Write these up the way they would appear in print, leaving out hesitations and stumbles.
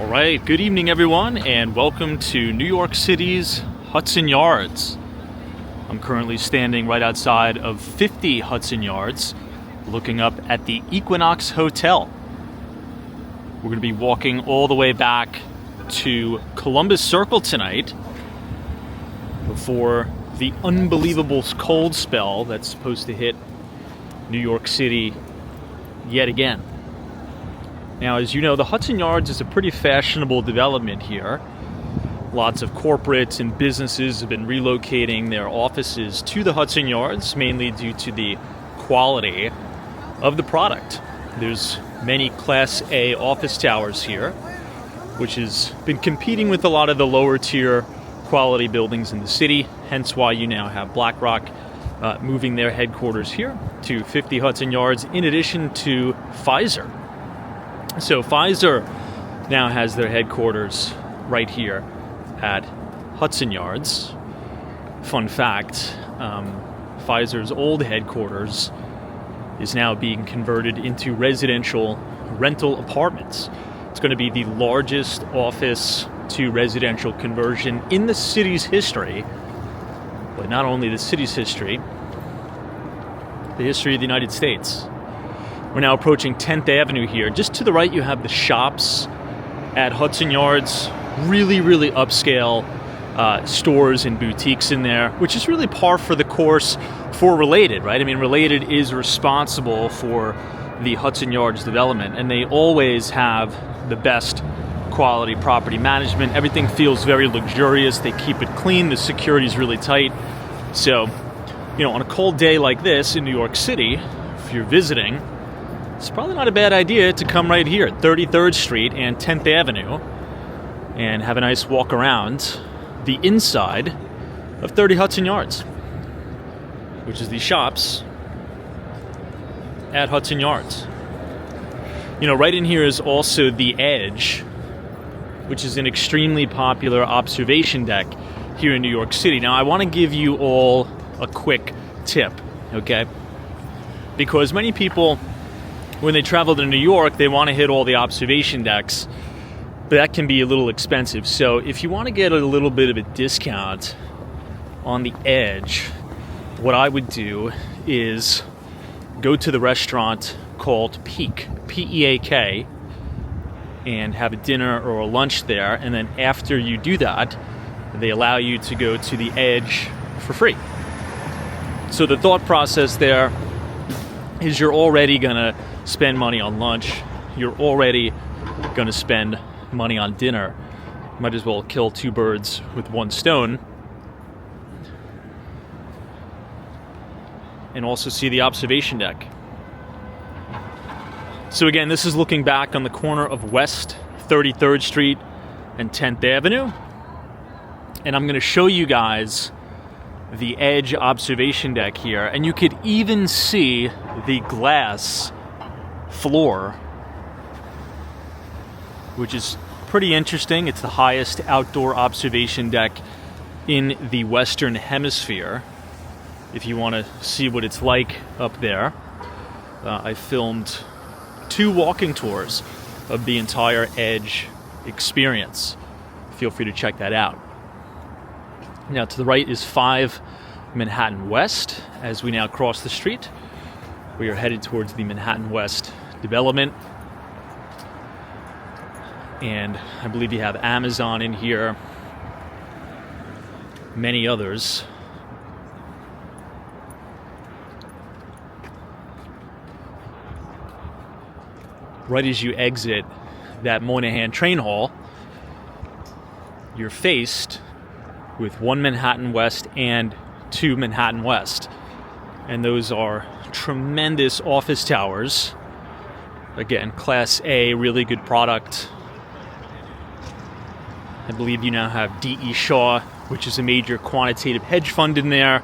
All right, good evening everyone, and welcome to New York City's Hudson Yards. I'm currently standing right outside of 50 Hudson Yards, looking up at the Equinox Hotel. We're going to be walking all the way back to Columbus Circle tonight before the unbelievable cold spell that's supposed to hit New York City yet again. Now, as you know, the Hudson Yards is a pretty fashionable development here. Lots of corporates and businesses have been relocating their offices to the Hudson Yards, mainly due to the quality of the product. There's many Class A office towers here, which has been competing with a lot of the lower tier quality buildings in the city, hence why you now have BlackRock moving their headquarters here to 50 Hudson Yards, in addition to Pfizer. So Pfizer now has their headquarters right here at Hudson Yards. Fun fact, Pfizer's old headquarters is now being converted into residential rental apartments. It's going to be the largest office to residential conversion in the city's history, but not only the city's history, the history of the United States. We're now approaching 10th Avenue here. Just to the right, you have the shops at Hudson Yards. Really upscale stores and boutiques in there, which is really par for the course for Related, right? I mean, Related is responsible for the Hudson Yards development, and they always have the best quality property management. Everything feels very luxurious. They keep it clean. The security is really tight. So, you know, on a cold day like this in New York City, if you're visiting, it's probably not a bad idea to come right here at 33rd Street and 10th Avenue and have a nice walk around the inside of 30 Hudson Yards, which is the shops at Hudson Yards. You know, right in here is also the Edge, which is an extremely popular observation deck here in New York City. Now, I want to give you all a quick tip, okay? Because many people, when they travel to New York, they want to hit all the observation decks, but that can be a little expensive. So if you want to get a little bit of a discount on the Edge, what I would do is go to the restaurant called Peak, P-E-A-K, and have a dinner or a lunch there. And then after you do that, they allow you to go to the Edge for free. So the thought process there is you're already going to spend money on lunch. You're already going to spend money on dinner. Might as well kill two birds with one stone. And also see the observation deck. So again, this is looking back on the corner of West 33rd Street and 10th Avenue. And I'm going to show you guys the Edge observation deck here. And you could even see the glass floor, which is pretty interesting. It's the highest outdoor observation deck in the Western Hemisphere. If you want to see what it's like up there, I filmed 2 walking tours of the entire Edge experience. Feel free to check that out. Now, to the right is 5 Manhattan West. As we now cross the street, we are headed towards the Manhattan West development. And I believe you have Amazon in here, many others. Right as you exit that Moynihan train hall, you're faced with 1 Manhattan West and 2 Manhattan West. And those are tremendous office towers. Again, Class A, really good product. I believe you now have D.E. Shaw, which is a major quantitative hedge fund in there.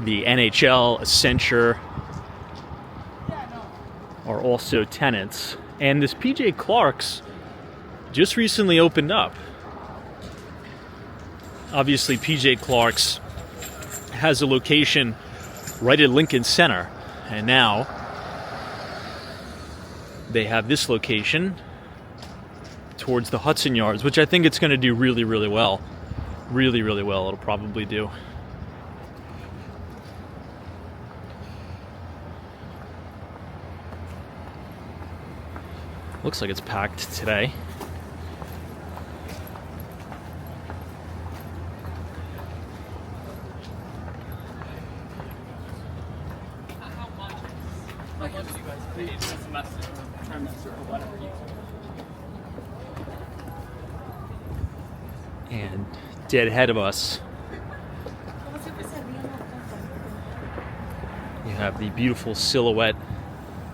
The NHL, Accenture are also tenants. And this P.J. Clark's just recently opened up. Obviously, P.J. Clark's has a location right at Lincoln Center. And now they have this location towards the Hudson Yards, which I think it's going to do really, really well. Really, really well, it'll probably do. Looks like it's packed today. And dead ahead of us, you have the beautiful silhouette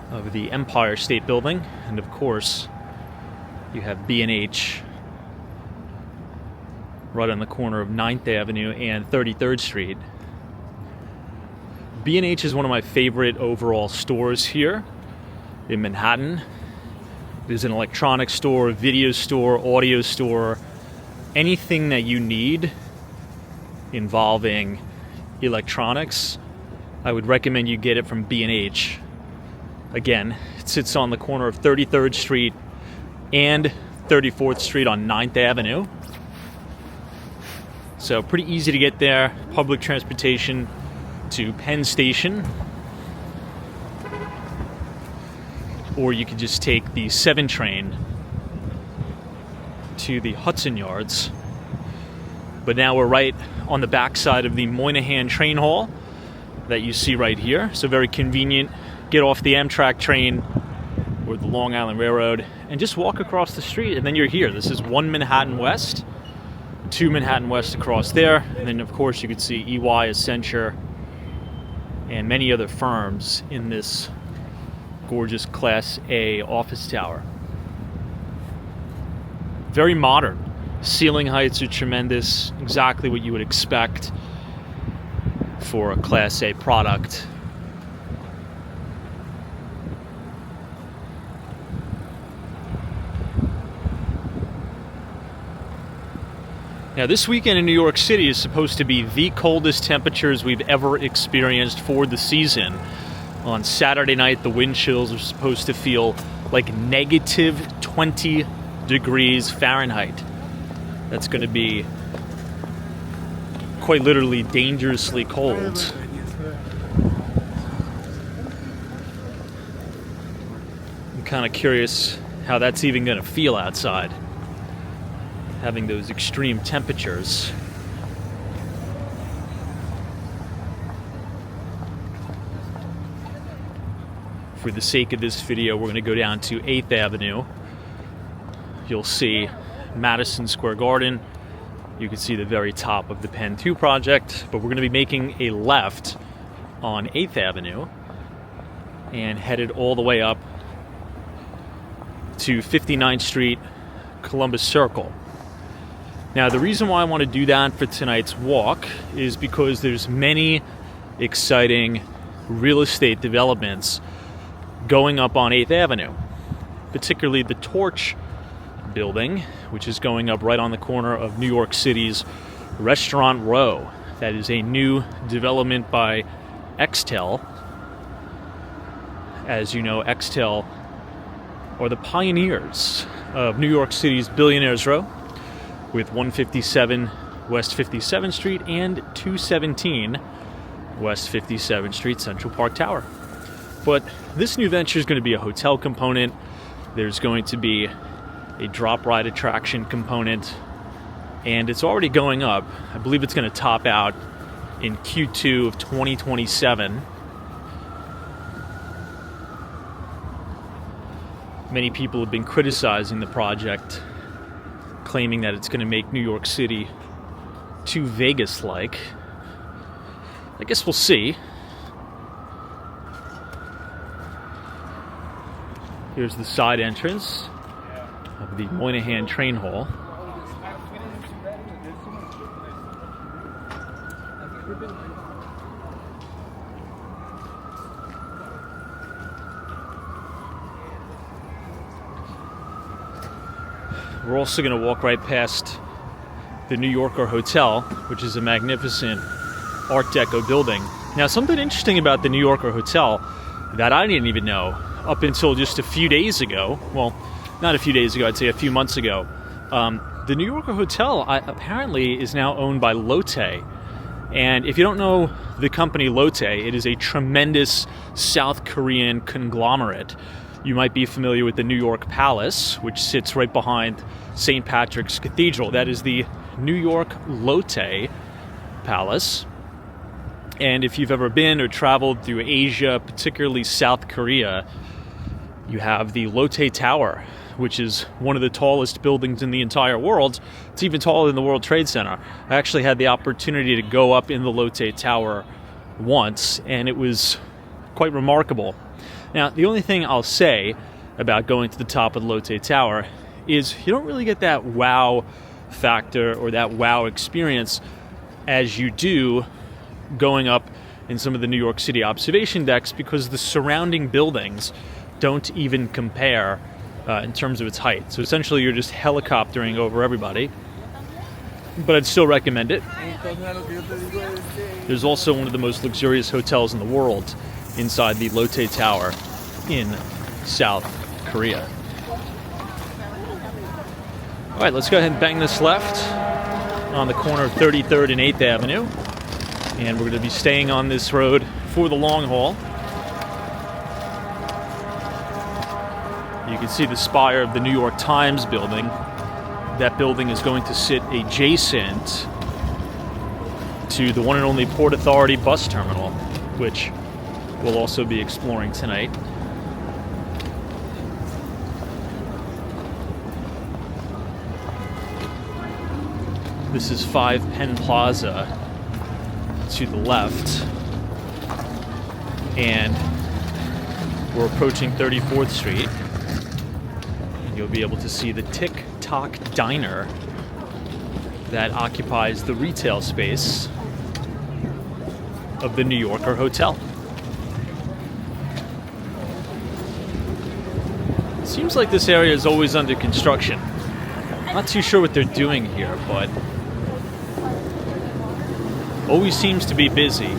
of the Empire State Building, and of course, you have B&H right on the corner of 9th Avenue and 33rd Street. B&H is one of my favorite overall stores here in Manhattan. There's an electronics store, video store, audio store, anything that you need involving electronics, I would recommend you get it from B&H. Again, it sits on the corner of 33rd Street and 34th Street on 9th Avenue. So pretty easy to get there. Public transportation to Penn Station. Or you could just take the 7 train to the Hudson Yards. But now we're right on the backside of the Moynihan train hall that you see right here. So very convenient. Get off the Amtrak train or the Long Island Railroad and just walk across the street and then you're here. This is 1 Manhattan West, 2 Manhattan West across there. And then of course you could see EY, Accenture, and many other firms in this gorgeous Class A office tower. Very modern. Ceiling heights are tremendous. Exactly what you would expect for a Class A product. Now, this weekend in New York City is supposed to be the coldest temperatures we've ever experienced for the season. On Saturday night, the wind chills are supposed to feel like negative 20 degrees Fahrenheit. That's going to be quite literally dangerously cold. I'm kind of curious how that's even going to feel outside, having those extreme temperatures. For the sake of this video, we're going to go down to 8th Avenue. You'll see Madison Square Garden. You can see the very top of the Penn 2 project, but we're going to be making a left on 8th Avenue and headed all the way up to 59th Street, Columbus Circle. Now, the reason why I want to do that for tonight's walk is because there's many exciting real estate developments going up on 8th Avenue, particularly the Torch building, which is going up right on the corner of New York City's Restaurant Row. That is a new development by Extel. As you know, Extel are the pioneers of New York City's Billionaires Row, with 157 West 57th Street and 217 West 57th Street Central Park Tower. But this new venture is going to be a hotel component. There's going to be a drop ride attraction component, and it's already going up. I believe it's going to top out in Q2 of 2027. Many people have been criticizing the project, claiming that it's going to make New York City too Vegas-like. I guess we'll see. Here's the side entrance of the Moynihan train hall. We're also going to walk right past the New Yorker Hotel, which is a magnificent Art Deco building. Now, something interesting about the New Yorker Hotel that I didn't even know up until just a few days ago, well, not a few days ago, I'd say a few months ago. The New Yorker Hotel apparently is now owned by Lotte. And if you don't know the company Lotte, it is a tremendous South Korean conglomerate. You might be familiar with the New York Palace, which sits right behind St. Patrick's Cathedral. That is the New York Lotte Palace. And if you've ever been or traveled through Asia, particularly South Korea, you have the Lotte Tower, which is one of the tallest buildings in the entire world. It's even taller than the World Trade Center. I actually had the opportunity to go up in the Lotte Tower once, and it was quite remarkable. Now, the only thing I'll say about going to the top of the Lotte Tower is you don't really get that wow factor or that wow experience as you do going up in some of the New York City observation decks, because the surrounding buildings don't even compare in terms of its height. So essentially you're just helicoptering over everybody, but I'd still recommend it. There's also one of the most luxurious hotels in the world inside the Lotte Tower in South Korea. All right, let's go ahead and bang this left on the corner of 33rd and 8th Avenue. And we're going to be staying on this road for the long haul. You can see the spire of the New York Times building. That building is going to sit adjacent to the one and only Port Authority bus terminal, which we'll also be exploring tonight. This is 5 Penn Plaza to the left, and we're approaching 34th Street, and you'll be able to see the Tick Tock Diner that occupies the retail space of the New Yorker Hotel. It seems like this area is always under construction. Not too sure what they're doing here, but always seems to be busy.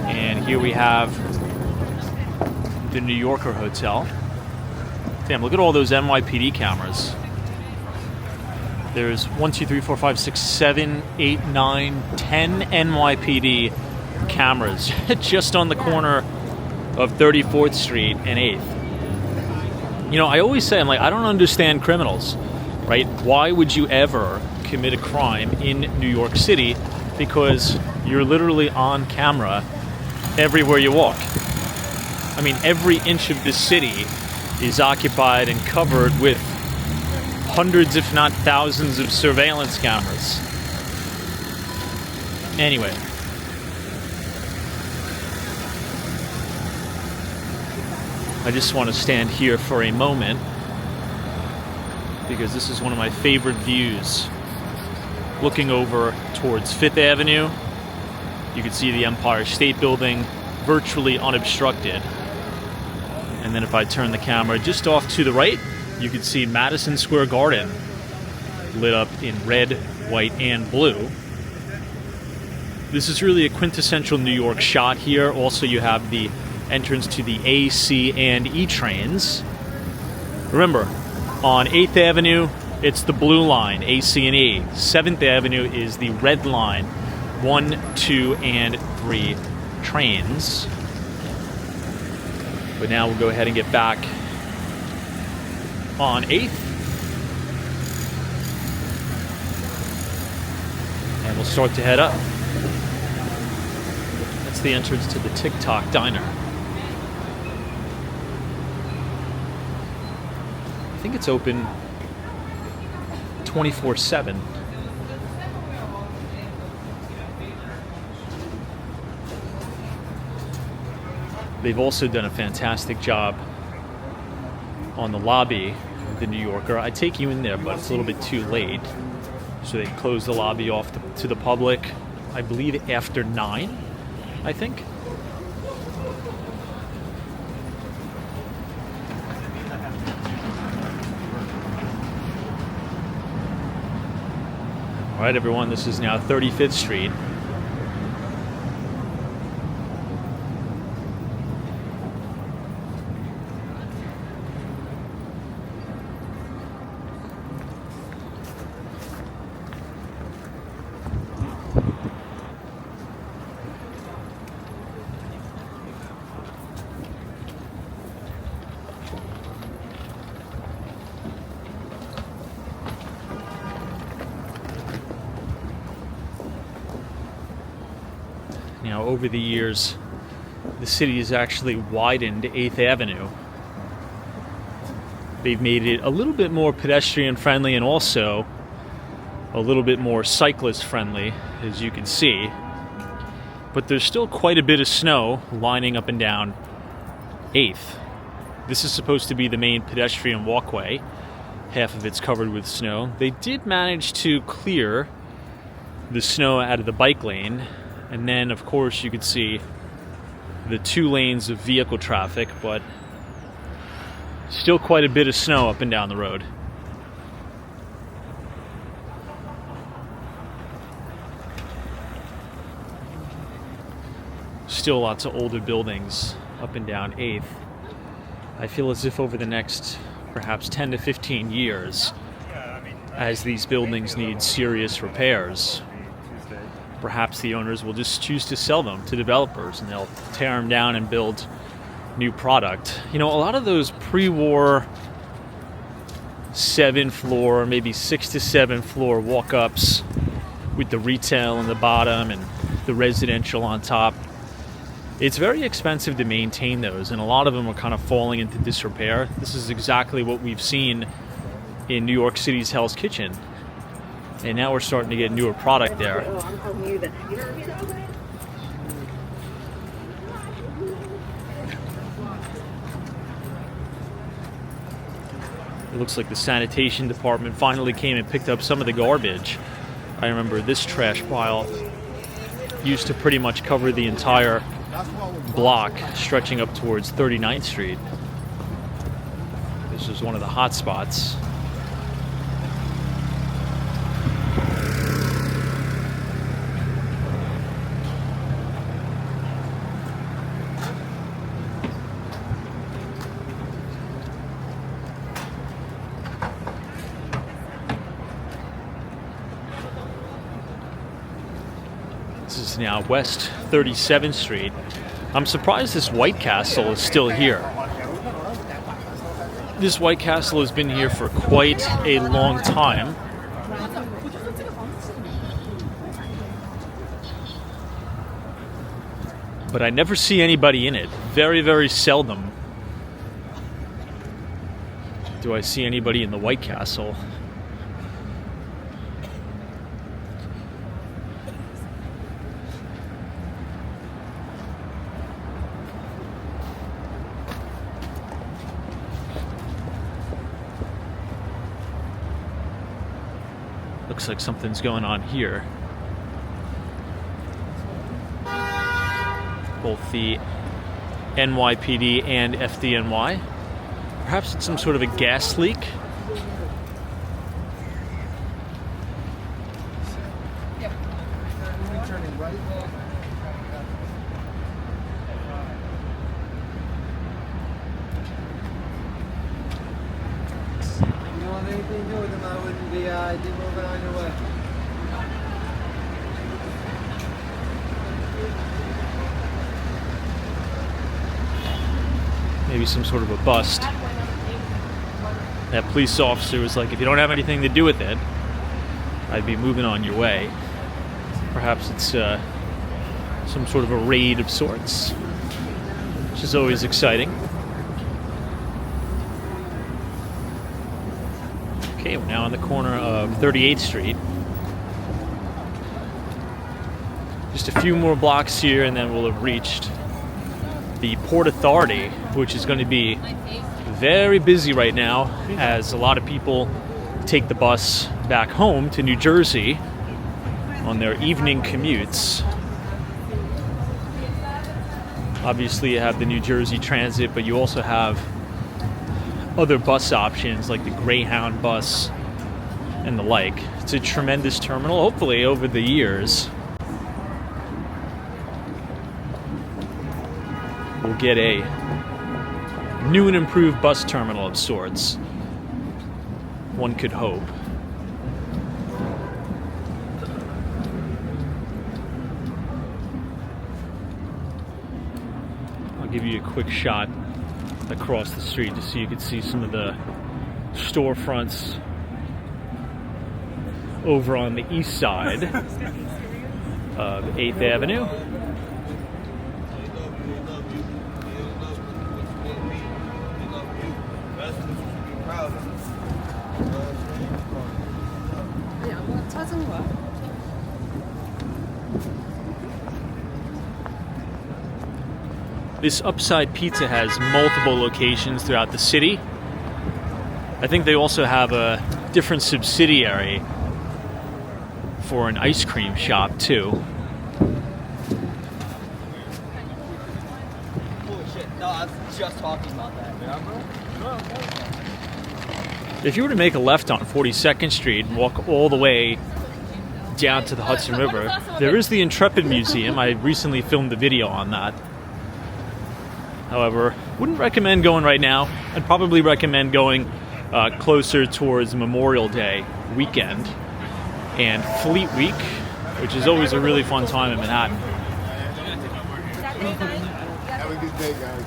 And here we have the New Yorker Hotel. Damn, look at all those NYPD cameras. There's 1, 2, 3, 4, 5, 6, 7, 8, 9, 10 NYPD cameras just on the corner of 34th Street and 8th. You know, I always say, I don't understand criminals, right? Why would you ever commit a crime in New York City? Because you're literally on camera everywhere you walk. I mean, every inch of this city is occupied and covered with hundreds, if not thousands, of surveillance cameras. Anyway. I just want to stand here for a moment because this is one of my favorite views. Looking over towards 5th Avenue, you can see the Empire State Building virtually unobstructed. And then if I turn the camera just off to the right, you can see Madison Square Garden lit up in red, white, and blue. This is really a quintessential New York shot here. Also, you have the entrance to the A, C, and E trains. Remember, on 8th Avenue, it's the blue line, A, C, and E. 7th Avenue is the red line, 1, 2, and 3 trains. But now we'll go ahead and get back on 8th. And we'll start to head up. That's the entrance to the Tick Tock Diner. I think it's open 24/7. They've also done a fantastic job on the lobby of the New Yorker. I take you in there, but it's a little bit too late. So they close the lobby off to the public, I believe after 9, I think. All right, everyone, this is now 35th Street. Now, over the years, the city has actually widened 8th Avenue. They've made it a little bit more pedestrian friendly and also a little bit more cyclist friendly, as you can see. But there's still quite a bit of snow lining up and down 8th. This is supposed to be the main pedestrian walkway. Half of it's covered with snow. They did manage to clear the snow out of the bike lane. And then, of course, you could see the 2 lanes of vehicle traffic, but still quite a bit of snow up and down the road. Still lots of older buildings up and down 8th. I feel as if over the next perhaps 10 to 15 years, as these buildings need serious repairs, perhaps the owners will just choose to sell them to developers and they'll tear them down and build new product. You know, a lot of those pre-war 7th floor, maybe 6 to 7th floor walk-ups with the retail in the bottom and the residential on top, it's very expensive to maintain those, and a lot of them are kind of falling into disrepair. This is exactly what we've seen in New York City's Hell's Kitchen, and now we're starting to get newer product there. It looks like the sanitation department finally came and picked up some of the garbage. I remember this trash pile used to pretty much cover the entire block stretching up towards 39th Street. This is one of the hot spots. This is now West 37th Street. I'm surprised this White Castle is still here. This White Castle has been here for quite a long time. But I never see anybody in it. Very, very seldom do I see anybody in the White Castle. Looks like something's going on here. Both the NYPD and FDNY. Perhaps it's some sort of a gas leak. Yep. Turning right. You want anything to do with them, I wouldn't be moving on your way. Maybe some sort of a bust. That police officer was like, if you don't have anything to do with it, I'd be moving on your way. Perhaps it's some sort of a raid of sorts, which is always exciting. Okay, we're now on the corner of 38th Street. Just a few more blocks here and then we'll have reached the Port Authority, which is going to be very busy right now as a lot of people take the bus back home to New Jersey on their evening commutes. Obviously you have the New Jersey Transit, but you also have other bus options like the Greyhound bus and the like. It's a tremendous terminal. Hopefully over the years we'll get a new and improved bus terminal of sorts. One could hope. I'll give you a quick shot across the street just so you can see some of the storefronts over on the east side of 8th Avenue. This Upside Pizza has multiple locations throughout the city. I think they also have a different subsidiary for an ice cream shop too. Holy shit. No, I was just talking about that. If you were to make a left on 42nd Street and walk all the way down to the Hudson River, there is the Intrepid Museum. I recently filmed a video on that. However, wouldn't recommend going right now. I'd probably recommend going closer towards Memorial Day weekend and Fleet Week, which is always a really fun time in Manhattan. Have a good day, guys.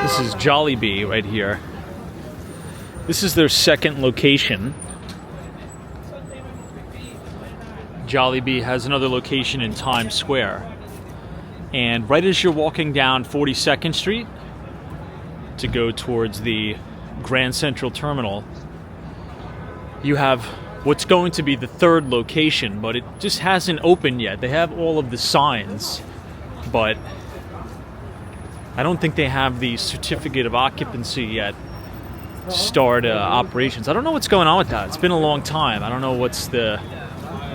This is Jollibee right here. This is their second location. Jollibee has another location in Times Square. And right as you're walking down 42nd Street to go towards the Grand Central Terminal, you have what's going to be the third location, but it just hasn't opened yet. They have all of the signs, but I don't think they have the certificate of occupancy yet to start operations. I don't know what's going on with that. It's been a long time. I don't know what's the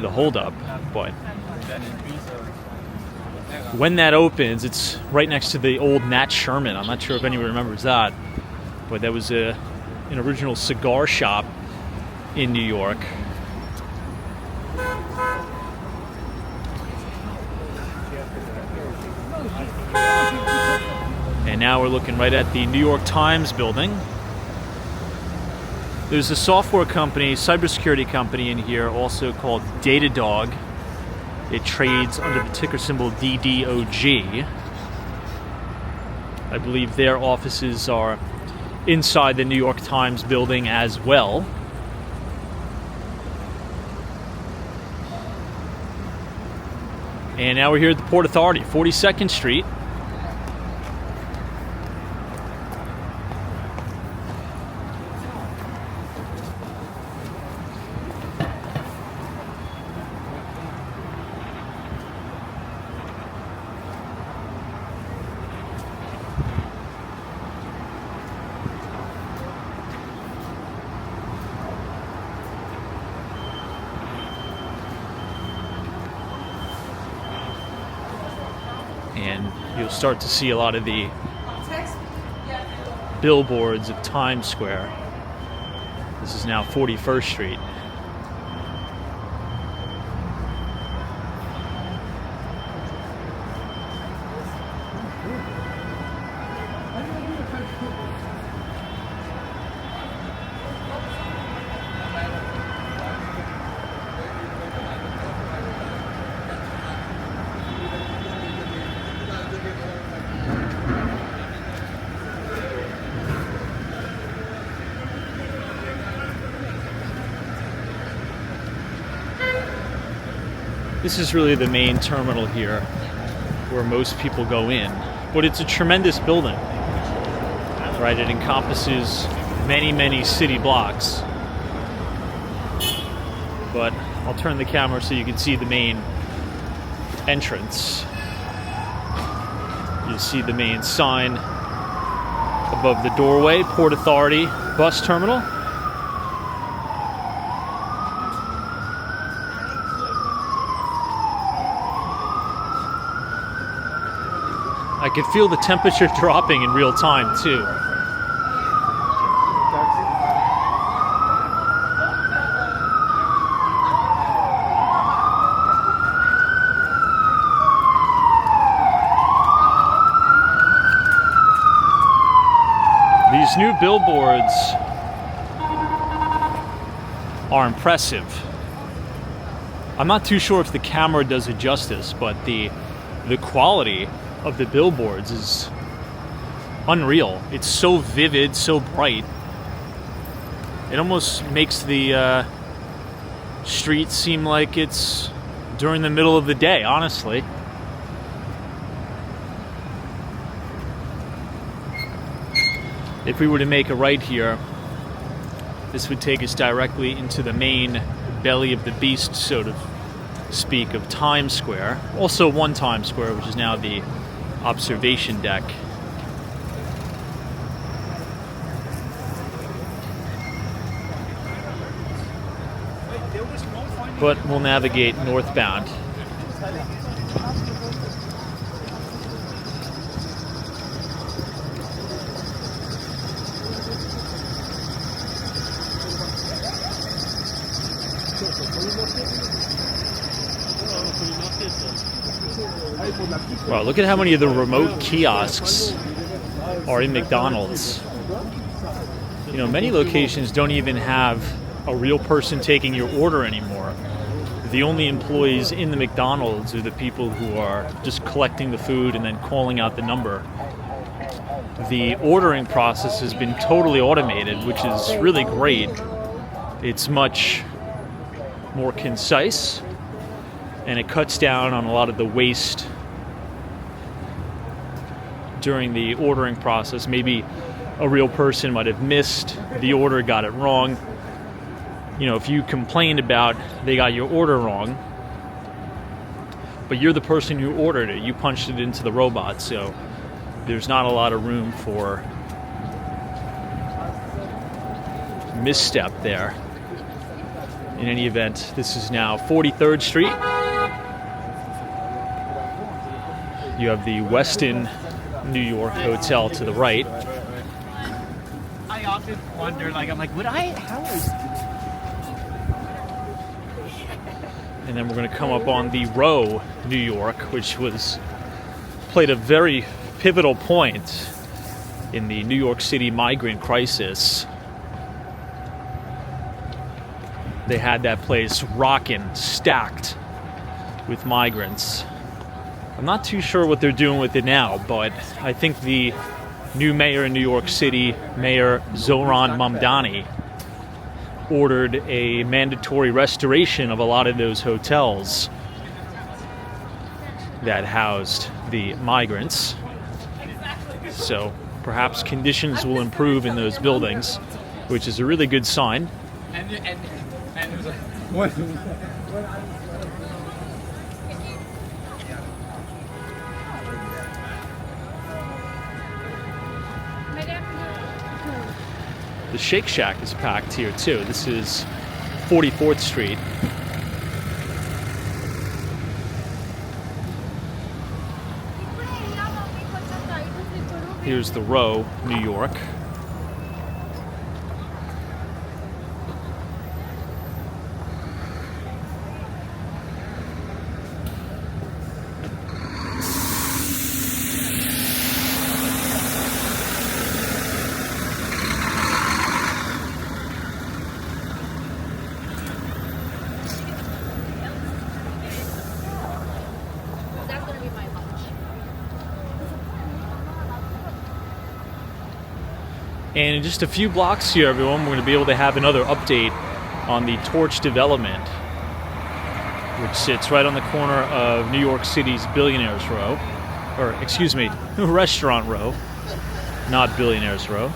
holdup, but when that opens, it's right next to the old Nat Sherman. I'm not sure if anyone remembers that, but that was an original cigar shop in New York. And now we're looking right at the New York Times building. There's a software company, cybersecurity company in here, also called Datadog. It trades under the ticker symbol DDOG. I believe their offices are inside the New York Times building as well. And now we're here at the Port Authority, 42nd Street. And you'll start to see a lot of the billboards of Times Square. This is now 41st Street. This is really the main terminal here where most people go in, but it's a tremendous building, right? It encompasses many, many city blocks. But I'll turn the camera so you can see the main entrance. You'll see the main sign above the doorway, Port Authority Bus Terminal. I can feel the temperature dropping in real time too. These new billboards are impressive. I'm not too sure if the camera does it justice, but the quality of the billboards is unreal. It's so vivid, so bright. It almost makes the street seem like it's during the middle of the day, honestly. If we were to make a right here, this would take us directly into the main belly of the beast, so to speak, of Times Square. Also one Times Square, which is now the observation deck. But we'll navigate northbound. Wow, look at how many of the remote kiosks are in McDonald's. You know, many locations don't even have a real person taking your order anymore. The only employees in the McDonald's are the people who are just collecting the food and then calling out the number. The ordering process has been totally automated, which is really great. It's much more concise, and it cuts down on a lot of the waste during the ordering process. Maybe a real person might have missed the order, got it wrong. You know, if you complained about they got your order wrong, but you're the person who ordered it, you punched it into the robot, so there's not a lot of room for misstep there. In any event, this is now 43rd Street. You have the Westin New York Hotel to the right. I often wonder, like, I'm like, how is... And then we're going to come up on the Row, New York, which played a very pivotal point in the New York City migrant crisis. They had that place rocking, stacked with migrants. I'm not too sure what they're doing with it now, but I think the new mayor in New York City, Mayor Zohran Mamdani, ordered a mandatory restoration of a lot of those hotels that housed the migrants. So perhaps conditions will improve in those buildings, which is a really good sign. What? The Shake Shack is packed here too. This is 44th Street. Here's the Row, New York. And in just a few blocks here, everyone, we're going to be able to have another update on the Torch development, which sits right on the corner of New York City's Billionaires Row. Or, excuse me, Restaurant Row, not Billionaires Row.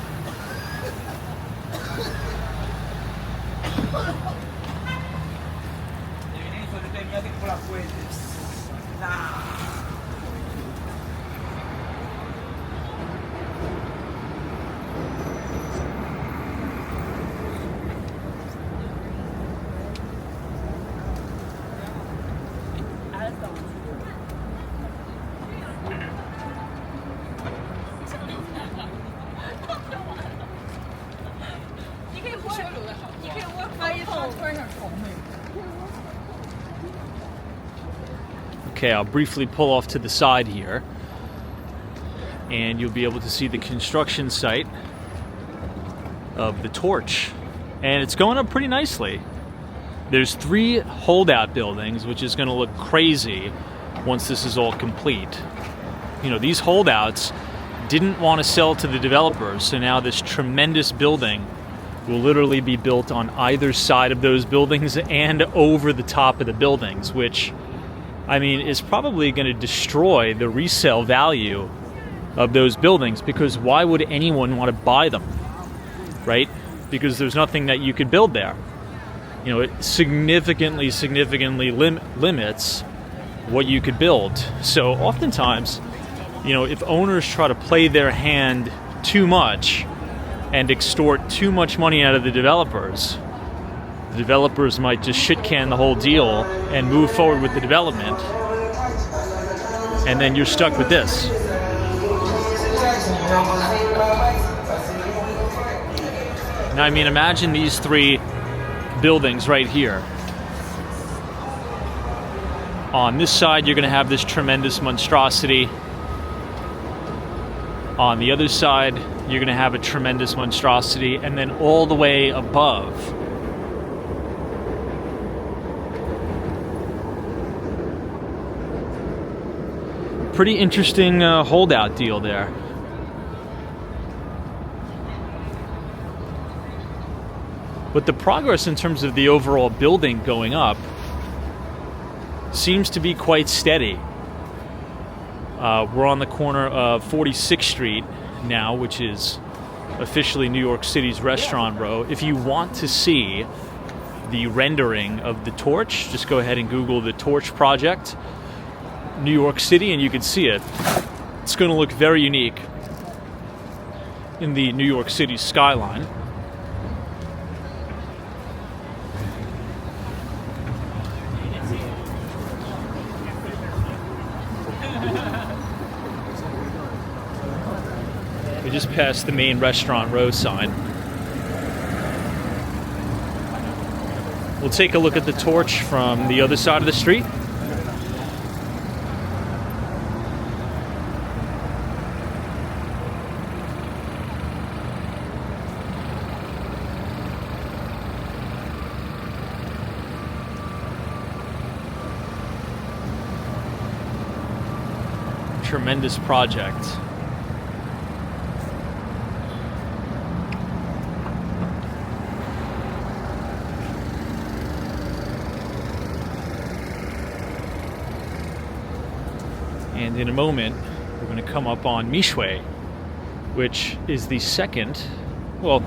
Okay, I'll briefly pull off to the side here, and you'll be able to see the construction site of the Torch, and it's going up pretty nicely. There's 3 holdout buildings, which is going to look crazy once this is all complete. You know, these holdouts didn't want to sell to the developers, so now this tremendous building will literally be built on either side of those buildings and over the top of the buildings, which, I mean, is probably going to destroy the resale value of those buildings, because why would anyone want to buy them, right? Because there's nothing that you could build there. it significantly limits what you could build. So oftentimes, if owners try to play their hand too much and extort too much money out of the developers might just shit can the whole deal and move forward with the development, and then you're stuck with this. Now, imagine these three buildings right here. On this side, you're going to have this tremendous monstrosity. On the other side, you're going to have a tremendous monstrosity. And then all the way above, pretty interesting holdout deal there. But the progress in terms of the overall building going up seems to be quite steady. We're on the corner of 46th Street now, which is officially New York City's restaurant row. If you want to see the rendering of the torch, just go ahead and Google the Torch Project, New York City, and you can see it. It's going to look very unique in the New York City skyline. We just passed the main restaurant row sign. We'll take a look at the torch from the other side of the street. Tremendous project. And in a moment, we're going to come up on Mishway, which is the second, well,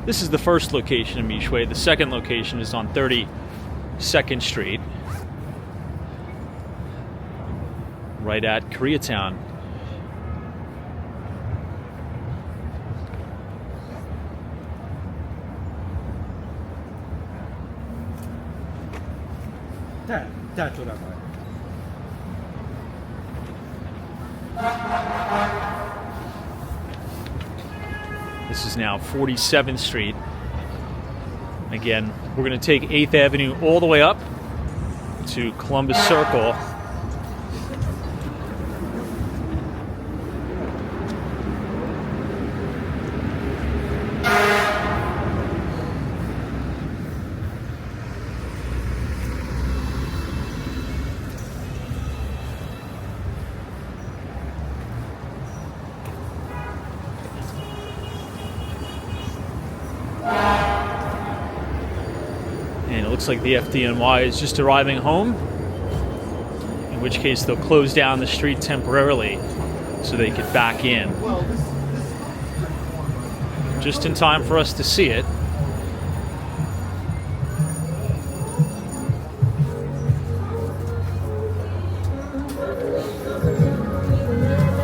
this is the first location of Mishway. The second location is on 32nd Street, right at Koreatown. This is now 47th Street. Again, we're going to take 8th Avenue all the way up to Columbus Circle. And it looks like the FDNY is just arriving home, in which case they'll close down the street temporarily so they can back in. Just in time for us to see it.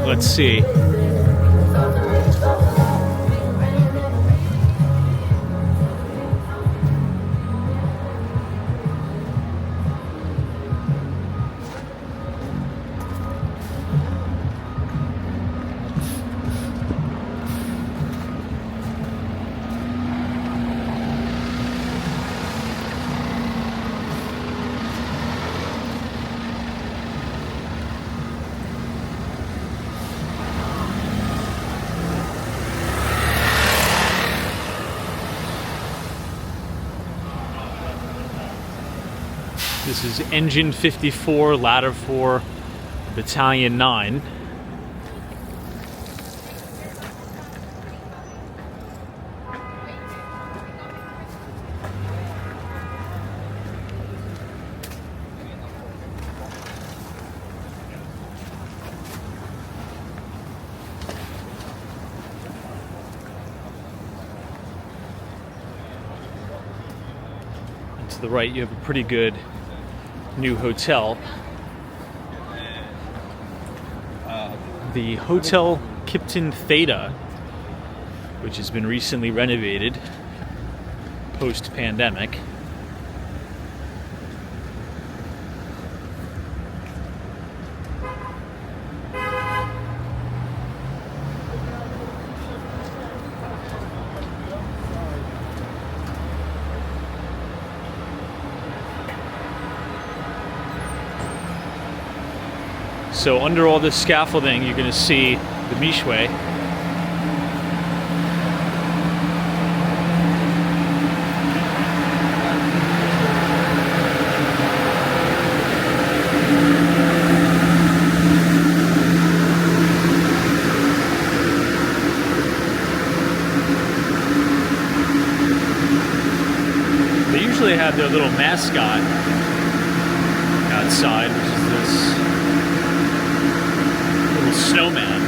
Let's see. This is Engine 54, Ladder 4, Battalion 9. To the right, you have a pretty good new hotel. The Hotel Kipton Theta, which has been recently renovated post-pandemic. So under all this scaffolding, you're going to see the Michway. They usually have their little mascot outside, which is this snowman.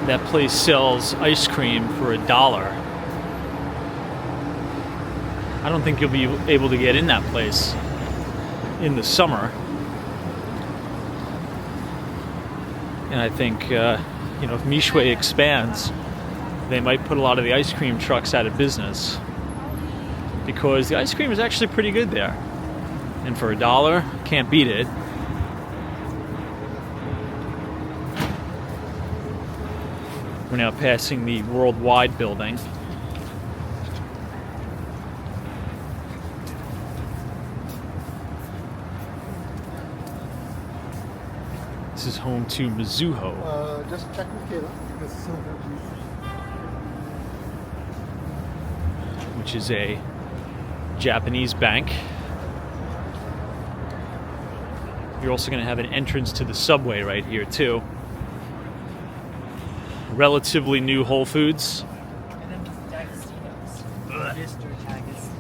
That place sells ice cream for $1. I don't think you'll be able to get in that place in the summer. And I think if Michway expands, they might put a lot of the ice cream trucks out of business, because the ice cream is actually pretty good there. And for $1, can't beat it. We're now passing the Worldwide building. This is home to Mizuho. Just check with Kayla. Which is a Japanese bank. You're also going to have an entrance to the subway right here too. Relatively new Whole Foods. And then D'Agostino's. Mr. D'Agostino.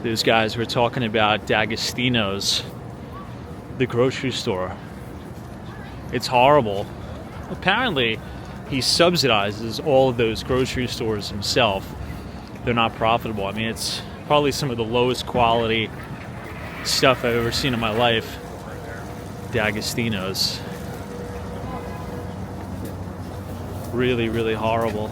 Those guys were talking about D'Agostino's, the grocery store. It's horrible. Apparently, he subsidizes all of those grocery stores himself. They're not profitable. I mean, it's probably some of the lowest quality stuff I've ever seen in my life. D'Agostino's. Really, really horrible.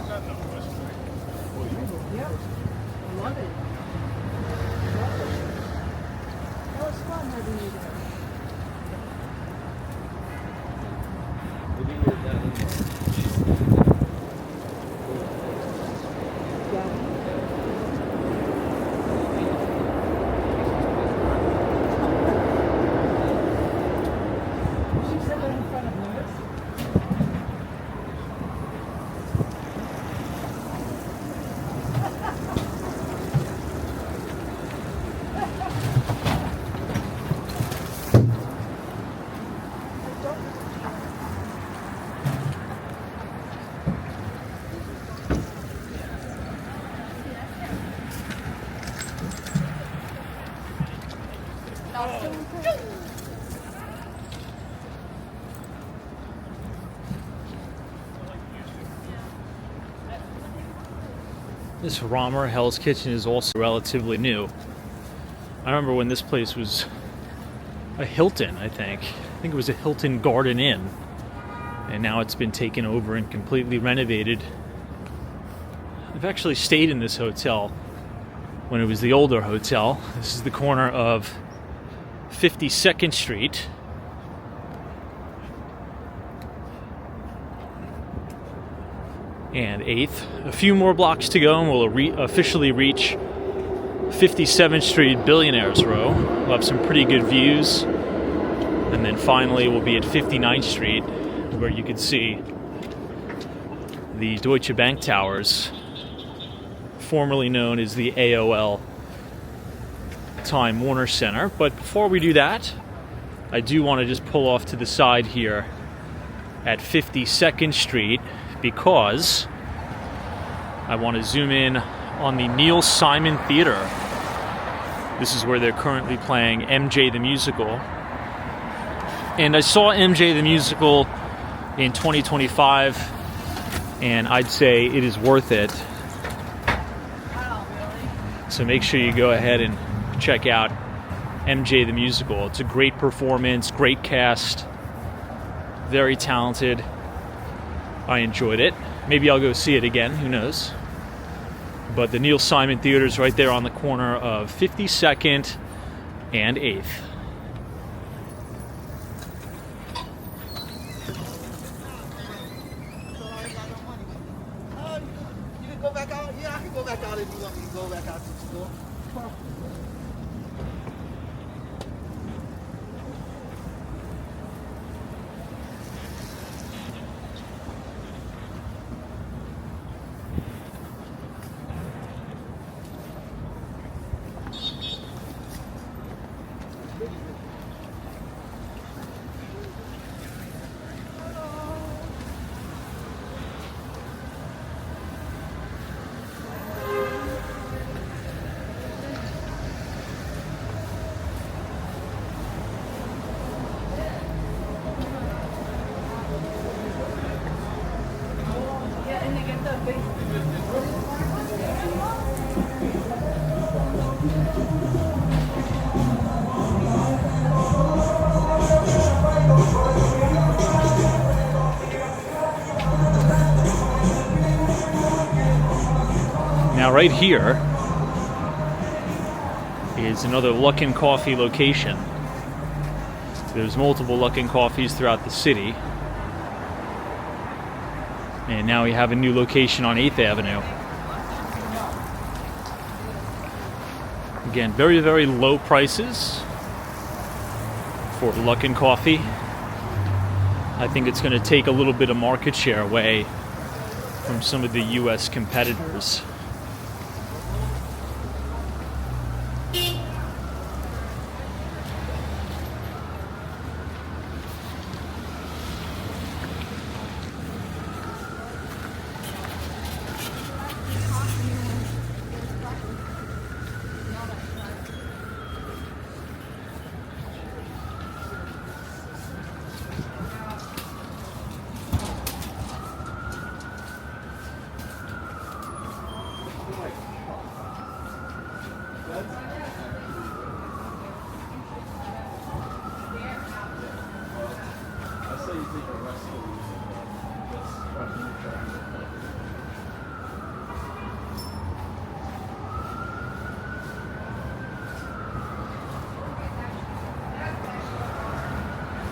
This Romer Hell's Kitchen is also relatively new. I remember when this place was a Hilton, I think. I think it was a Hilton Garden Inn. And now it's been taken over and completely renovated. I've actually stayed in this hotel when it was the older hotel. This is the corner of 52nd Street. And 8th. A few more blocks to go and we'll officially reach 57th Street Billionaires Row. We'll have some pretty good views. And then finally we'll be at 59th Street, where you can see the Deutsche Bank Towers, formerly known as the AOL Time Warner Center. But before we do that, I do want to just pull off to the side here at 52nd Street because I want to zoom in on the Neil Simon Theater. This is where they're currently playing MJ the Musical. And I saw MJ the Musical in 2025, and I'd say it is worth it. So make sure you go ahead and check out MJ the Musical. It's a great performance, great cast, very talented. I enjoyed it. Maybe I'll go see it again, who knows. But the Neil Simon Theater is right there on the corner of 52nd and 8th. You can go back out? Yeah, I can go back out if you want me to go back out to the store. Now right here is another Luckin Coffee location. There's multiple Luckin Coffees throughout the city. And now we have a new location on 8th Avenue. Again, very, very low prices for Luckin Coffee. I think it's going to take a little bit of market share away from some of the U.S. competitors.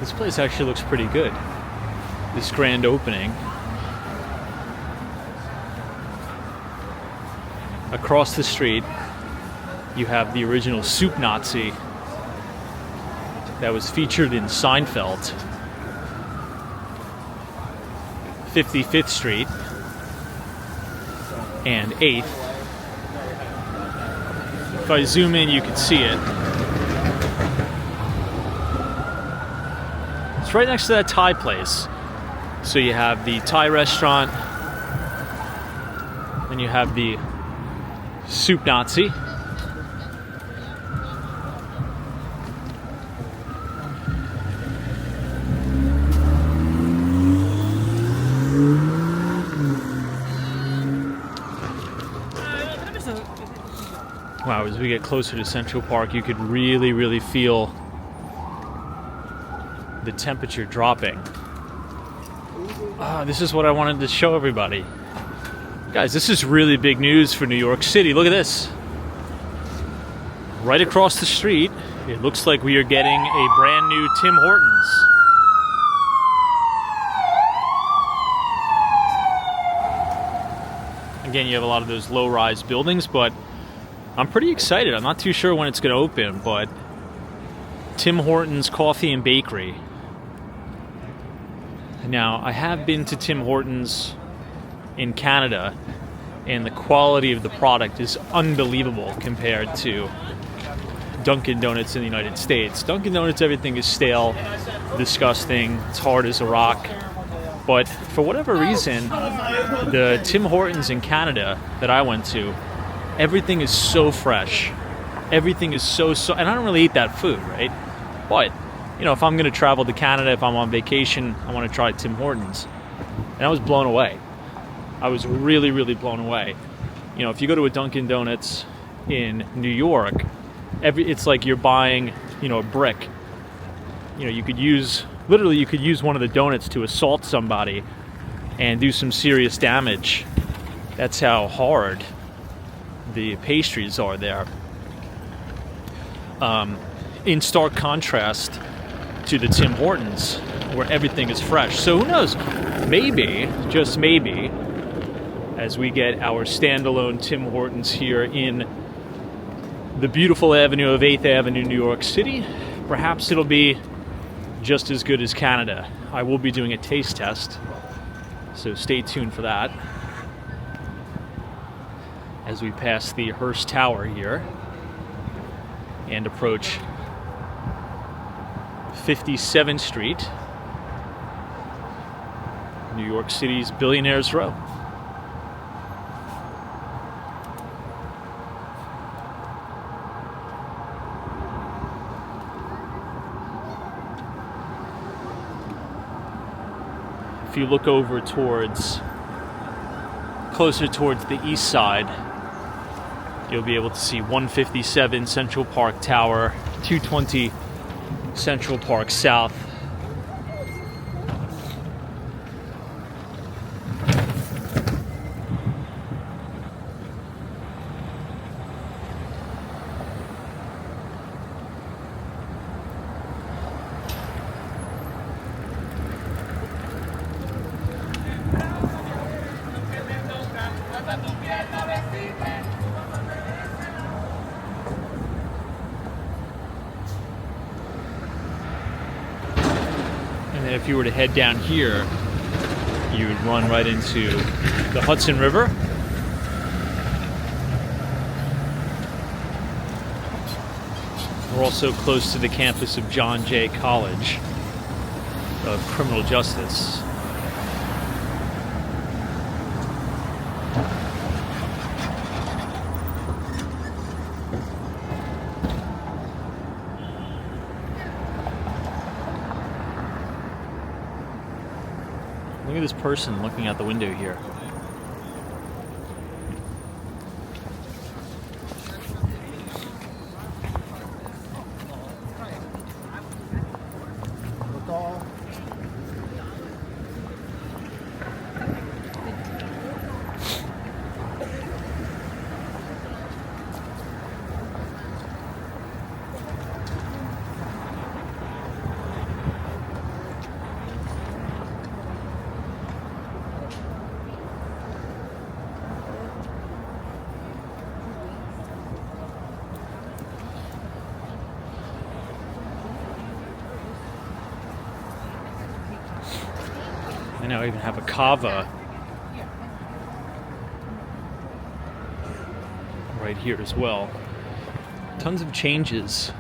This place actually looks pretty good. This grand opening. Across the street, you have the original Soup Nazi that was featured in Seinfeld. 55th Street and 8th. If I zoom in, you can see it. It's right next to that Thai place. So you have the Thai restaurant, then you have the Soup Nazi. Wow, as we get closer to Central Park, you could really, really feel the temperature dropping. This is what I wanted to show everybody. Guys, this is really big news for New York City. Look at this. Right across the street, it looks like we are getting a brand new Tim Hortons. Again, you have a lot of those low-rise buildings, but I'm pretty excited. I'm not too sure when it's going to open, but Tim Hortons Coffee and Bakery. Now, I have been to Tim Hortons in Canada, and the quality of the product is unbelievable compared to Dunkin' Donuts in the United States. Dunkin' Donuts, everything is stale, disgusting, it's hard as a rock. But for whatever reason, the Tim Hortons in Canada that I went to, everything is so fresh. Everything is so, and I don't really eat that food, right? But, you know, if I'm going to travel to Canada, if I'm on vacation, I want to try Tim Hortons. And I was blown away. I was really, really blown away. You know, if you go to a Dunkin' Donuts in New York, it's like you're buying, you know, a brick. You know, you could use one of the donuts to assault somebody and do some serious damage. That's how hard the pastries are there. In stark contrast to the Tim Hortons, where everything is fresh. So who knows? Maybe, just maybe, as we get our standalone Tim Hortons here in the beautiful avenue of 8th Avenue, New York City, perhaps it'll be just as good as Canada. I will be doing a taste test, so stay tuned for that. As we pass the Hearst Tower here and approach 57th Street, New York City's Billionaires Row. If you look over closer towards the east side, you'll be able to see 157 Central Park Tower, 220 Central Park South. And then if you were to head down here, you would run right into the Hudson River. We're also close to the campus of John Jay College of Criminal Justice. Look at this person looking out the window here. I now even have a kava right here as well. Tons of changes.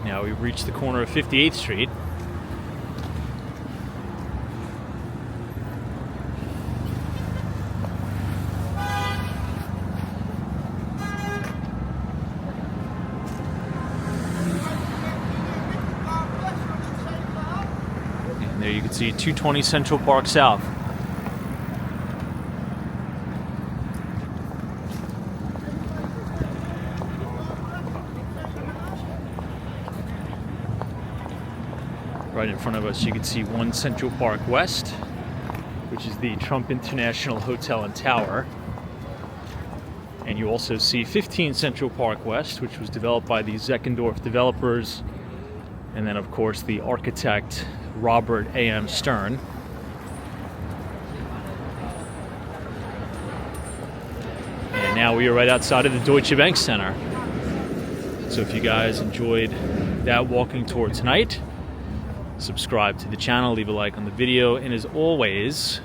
Now we've reached the corner of 58th Street. There you can see 220 Central Park South. Right in front of us you can see 1 Central Park West, which is the Trump International Hotel and Tower. And you also see 15 Central Park West, which was developed by the Zeckendorf developers. And then of course the architect Robert A.M. Stern. And now we are right outside of the Deutsche Bank Center. So if you guys enjoyed that walking tour tonight, subscribe to the channel, leave a like on the video, and as always,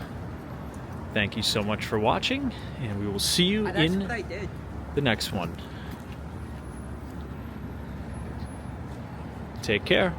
Thank you so much for watching, and we will see you That's in what I did. the next one. Take care.